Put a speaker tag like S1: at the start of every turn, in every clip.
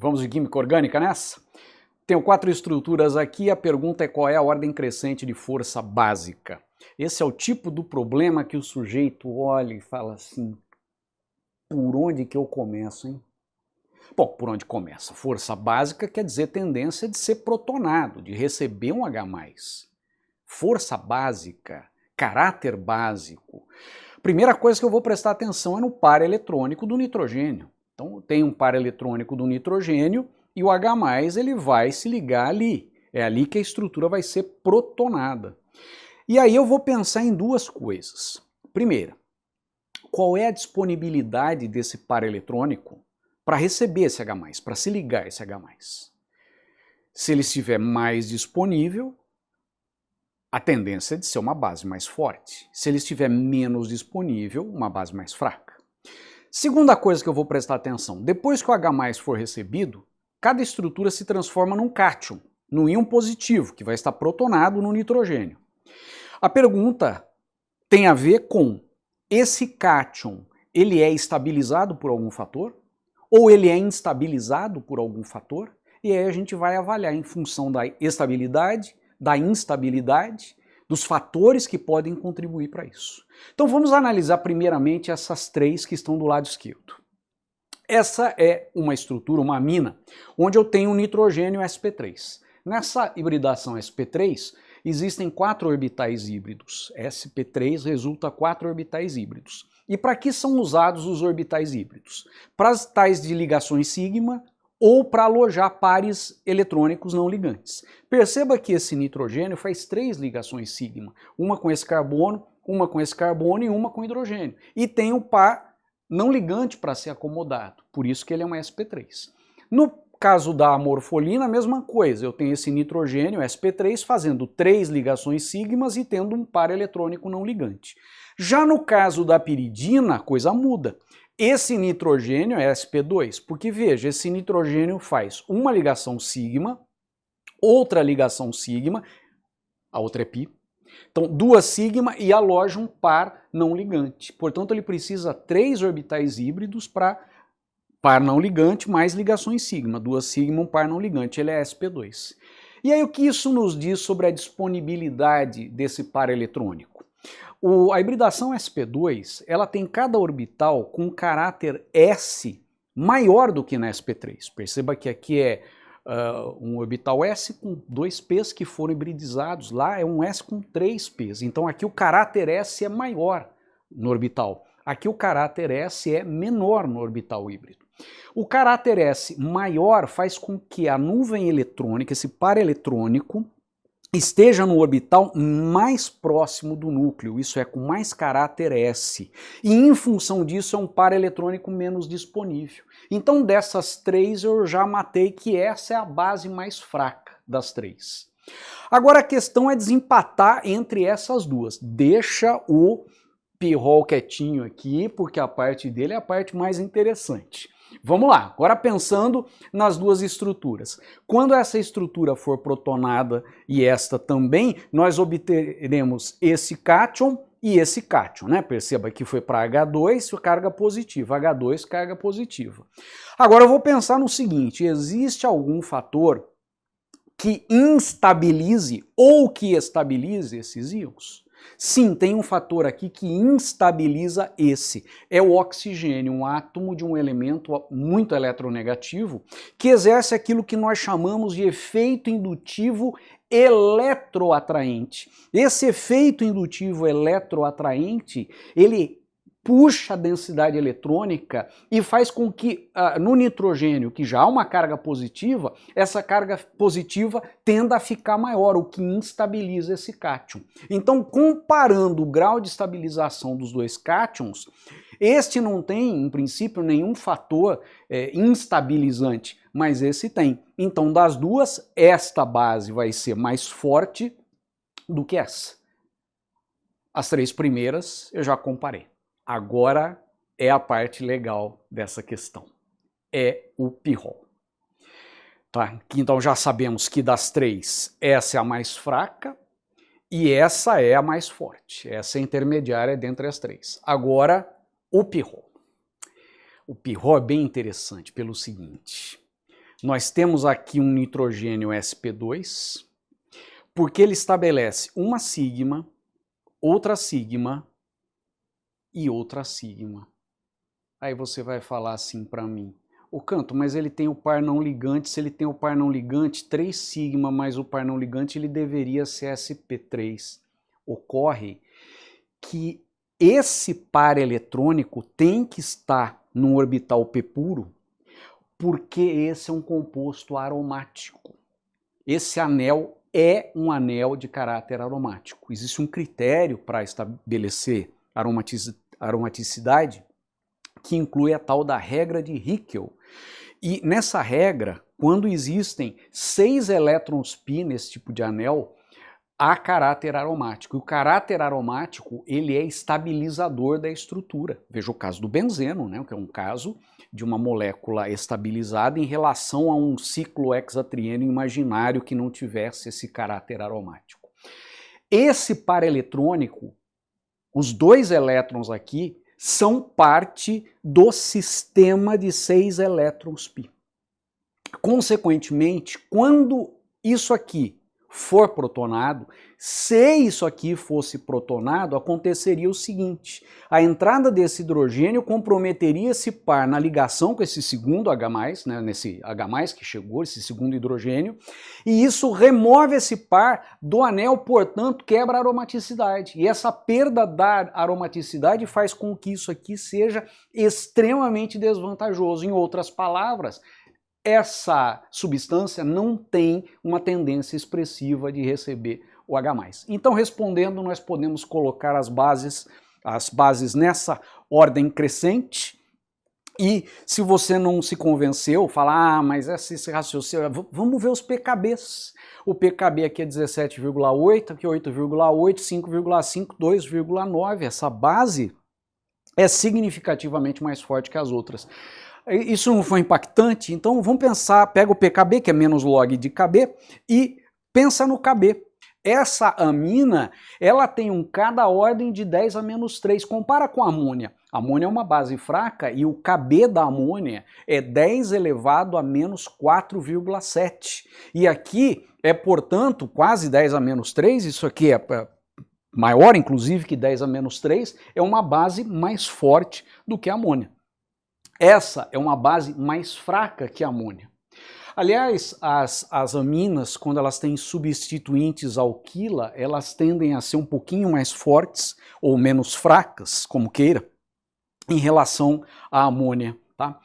S1: Vamos de química orgânica nessa? Tenho 4 estruturas aqui, a pergunta é qual é a ordem crescente de força básica. Esse é o tipo do problema que o sujeito olha e fala assim, por onde que eu começo, hein? Bom, por onde começa? Força básica quer dizer tendência de ser protonado, de receber um H+. Força básica, caráter básico. Primeira coisa que eu vou prestar atenção é no par eletrônico do nitrogênio. Então tem um par eletrônico do nitrogênio e o H+, ele vai se ligar ali. É ali que a estrutura vai ser protonada. E aí eu vou pensar em duas coisas. Primeira, qual é a disponibilidade desse par eletrônico para receber esse H+, para se ligar esse H+. Se ele estiver mais disponível, a tendência é de ser uma base mais forte. Se ele estiver menos disponível, uma base mais fraca. Segunda coisa que eu vou prestar atenção, depois que o H+ for recebido, cada estrutura se transforma num cátion, num íon positivo, que vai estar protonado no nitrogênio. A pergunta tem a ver com esse cátion, ele é estabilizado por algum fator? Ou ele é instabilizado por algum fator? E aí a gente vai avaliar em função da estabilidade, da instabilidade, dos fatores que podem contribuir para isso. Então vamos analisar primeiramente essas 3 que estão do lado esquerdo. Essa é uma estrutura, uma amina, onde eu tenho um nitrogênio sp3. Nessa hibridação sp3, existem 4 orbitais híbridos. sp3 resulta 4 orbitais híbridos. E para que são usados os orbitais híbridos? Para as tais de ligações sigma, ou para alojar pares eletrônicos não ligantes. Perceba que esse nitrogênio faz 3 ligações sigma, uma com esse carbono e uma com hidrogênio. E tem um par não ligante para ser acomodado, por isso que ele é um sp3. No caso da amorfolina, a mesma coisa, eu tenho esse nitrogênio sp3 fazendo 3 ligações sigmas e tendo um par eletrônico não ligante. Já no caso da piridina, a coisa muda. Esse nitrogênio é sp2, porque veja, esse nitrogênio faz uma ligação sigma, outra ligação sigma, a outra é pi, então 2 sigma e aloja um par não ligante. Portanto, ele precisa 3 orbitais híbridos para par não ligante mais ligações sigma, 2 sigma, um par não ligante, ele é sp2. E aí o que isso nos diz sobre a disponibilidade desse par eletrônico? A hibridação sp2, ela tem cada orbital com um caráter S maior do que na sp3. Perceba que aqui é um orbital S com 2 P's que foram hibridizados, lá é um S com 3 P's. Então aqui o caráter S é maior no orbital, aqui o caráter S é menor no orbital híbrido. O caráter S maior faz com que a nuvem eletrônica, esse par eletrônico, esteja no orbital mais próximo do núcleo, isso é, com mais caráter S. E em função disso é um par eletrônico menos disponível. Então dessas 3 eu já matei que essa é a base mais fraca das 3. Agora a questão é desempatar entre essas duas. Deixa o pirrol quietinho aqui, porque a parte dele é a parte mais interessante. Vamos lá, agora pensando nas duas estruturas. Quando essa estrutura for protonada e esta também, nós obteremos esse cátion e esse cátion, né? Perceba que foi para H2, carga positiva, H2, carga positiva. Agora eu vou pensar no seguinte, existe algum fator que instabilize ou que estabilize esses íons? Sim, tem um fator aqui que instabiliza esse. É o oxigênio, um átomo de um elemento muito eletronegativo, que exerce aquilo que nós chamamos de efeito indutivo eletroatraente. Esse efeito indutivo eletroatraente, ele puxa a densidade eletrônica e faz com que no nitrogênio, que já há uma carga positiva, essa carga positiva tenda a ficar maior, o que instabiliza esse cátion. Então, comparando o grau de estabilização dos dois cátions, este não tem, em princípio, nenhum fator instabilizante, mas esse tem. Então, das duas, esta base vai ser mais forte do que essa. As 3 primeiras eu já comparei. Agora é a parte legal dessa questão, é o pirrol. Tá? Então já sabemos que das 3, essa é a mais fraca e essa é a mais forte. Essa é a intermediária dentre as 3. Agora, o pirrol. O pirrol é bem interessante pelo seguinte, Nós temos aqui um nitrogênio sp2, porque ele estabelece uma sigma, outra sigma e outra sigma. Aí você vai falar assim para mim: ô Canto, mas ele tem o par não ligante, se ele tem o par não ligante, 3 sigma mais o par não ligante, ele deveria ser sp3. Ocorre que esse par eletrônico tem que estar no orbital p puro, porque esse é um composto aromático. Esse anel é um anel de caráter aromático. Existe um critério para estabelecer aromaticidade que inclui a tal da regra de Hickel. E nessa regra, quando existem 6 elétrons π nesse tipo de anel, há caráter aromático. E o caráter aromático, ele é estabilizador da estrutura. Veja o caso do benzeno, né, que é um caso de uma molécula estabilizada em relação a um ciclo hexatriênio imaginário que não tivesse esse caráter aromático. Esse par eletrônico, os 2 elétrons aqui, são parte do sistema de 6 elétrons π. Consequentemente, quando isso aqui for protonado, se isso aqui fosse protonado, aconteceria o seguinte: a entrada desse hidrogênio comprometeria esse par na ligação com esse segundo H+, né, nesse H+, que chegou, esse segundo hidrogênio, e isso remove esse par do anel, portanto, quebra a aromaticidade. E essa perda da aromaticidade faz com que isso aqui seja extremamente desvantajoso. Em outras palavras, essa substância não tem uma tendência expressiva de receber o H+. Então, respondendo, nós podemos colocar as bases nessa ordem crescente. E se você não se convenceu, fala, mas esse raciocínio, vamos ver os PKBs. O PKB aqui é 17,8, aqui é 8,8, 5,5, 2,9. Essa base é significativamente mais forte que as outras. Isso não foi impactante? Então vamos pensar, pega o PKB, que é menos log de KB, e pensa no KB. Essa amina, ela tem um K da ordem de 10 a menos 3. Compara com a amônia. A amônia é uma base fraca e o KB da amônia é 10 elevado a menos 4,7. E aqui é, portanto, quase 10 a menos 3, isso aqui é maior, inclusive, que 10 a menos 3, é uma base mais forte do que a amônia. Essa é uma base mais fraca que a amônia. Aliás, as aminas, quando elas têm substituintes alquila, elas tendem a ser um pouquinho mais fortes ou menos fracas, como queira, em relação à amônia, tá?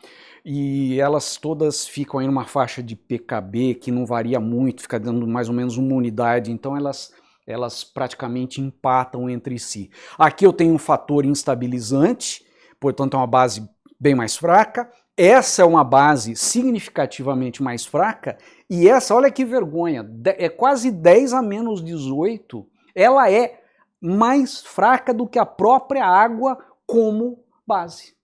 S1: E elas todas ficam aí numa faixa de PKB que não varia muito, fica dando mais ou menos uma unidade, então elas praticamente empatam entre si. Aqui eu tenho um fator instabilizante, portanto é uma base bem mais fraca. Essa é uma base significativamente mais fraca, e essa, olha que vergonha, é quase 10 a menos 18, ela é mais fraca do que a própria água como base.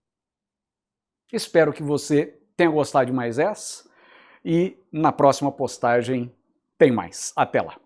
S1: Espero que você tenha gostado de mais essa, e na próxima postagem tem mais. Até lá!